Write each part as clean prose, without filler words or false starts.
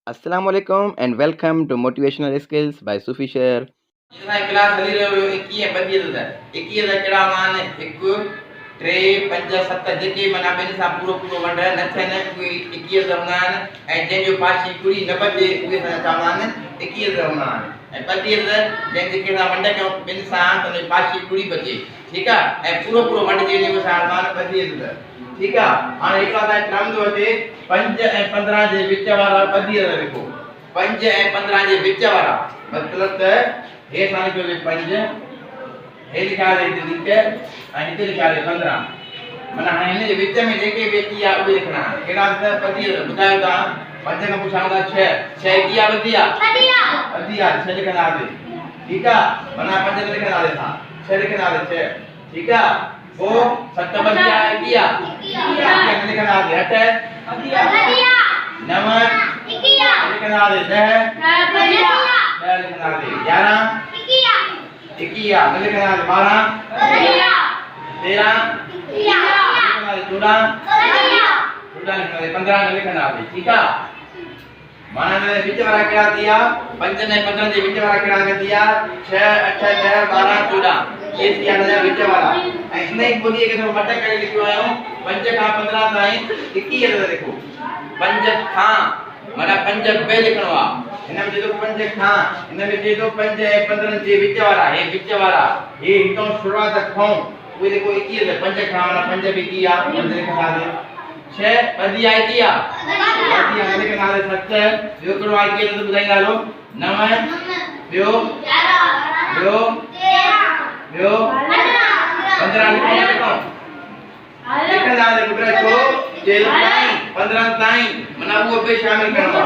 Assalamualaikum and welcome to Motivational Skills by Sufi Share. जितना class हली रहियो 21 22 कहिड़ा मान 1 3 5 7 जेके मना ॿिनि सां पूरो पूरो वंड न थियनि उहे 21 रहंदा आहिनि ऐं जंहिंजो पाशी कुड़ी न बचे उहे चवंदा आहिनि 21 रहंदा आहिनि ऐं 22 जंहिंजे सां वंड कयूं ॿिनि सां त उन पाशी कुड़ी बचे ठीकु आहे ऐं पूरो पूरो वंड जे उहे सां मान 22 ठीकु आहे हाणे हिकु आहे क्रम थो अचे 5 ऐं 15 जे विच वारा 22 लिखो 5 ऐं 15 जे विच वारा मतिलबु त हे साल के 5 हे लिखा है नीचे और नीचे लिखा है 15 माना हिन जे विच में जेके बेची आ उहे लिखना केड़ा त 25 बुधायो ता 5 का पुछांदा 6 6 किया बदिया बदिया 6 लिखना है ठीक है माना 5 लिखना है था 6 लिखना है 6 ठीक है वो 7 बदिया किया लिखना है 8 बदिया 9 लिखना है 10 बदिया लिखना है 11 इकिया लिखना है 12 13 लिखना है 14 लिखना है 15 लिखना है ठीक है माना ने विच वाला क्या दिया 5 ने 15 जे विच वाला क्या दिया 6 8 10 12 14 ये दिया ने विच वाला ऐसे ही बोलिए कि तो मटक करे लिखो आयो 5 का 15 ताई 21 लिखो 5 खां माना 5 बे लिखनो आ इन में जो 5 खां इन में जो 5 ऐं 15 जे विच वाला हे हितों शुरुआत खां वो देखो 21 5 खां माना 5 बि किया 5 लिखना है 6 बदिया किया बदिया लिखना है 7 जो करो आई के तो बुझाई लो 9 यो 11 यो 15 लिखो लिखना है गुजरा को जे 15 ताई मना वो पे शामिल करवा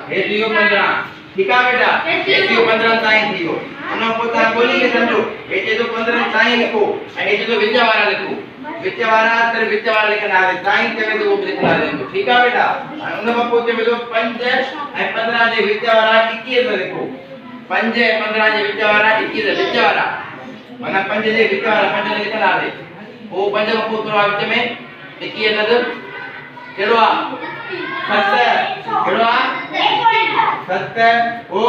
हे दियो 15 ठीक है बेटा हे दियो 15 ताई दियो उन पोता बोली के समझो हे जो 15 ताई लिखो हे जो विच वाला लिखो विच वाला तर विच वाला लिखना है ताई के तो वो लिखना है ठीक है बेटा उन में पोते में 5 और 15 जे विच वाला 21 लिखो 5 और 15 जे विच वाला 21 विच वाला माना 5 जे विच वाला 5 लिखना है वो 5 को पोतो विच में 21 नजर केड़ो आ 7 केड़ो आ 7 ओ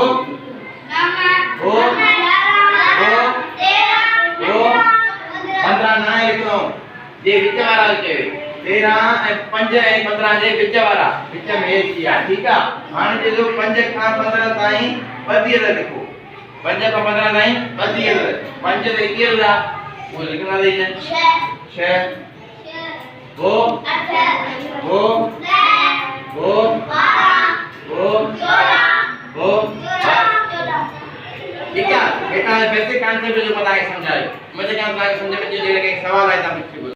15 ना लिखो जे विच वाला के 13 और 5 और 15 जे विच वाला विच में किया ठीक है हाने जो 5 का 15 ताई 22 लिखो 5 का 15 ताई 22 5 से 21 ला वो लिखना है 6 वो ठीक है बेटा बेसिक कॉन्सेप्ट जो बताया समझाए मुझे क्या समझ में जो लगे सवाल आया था मुझसे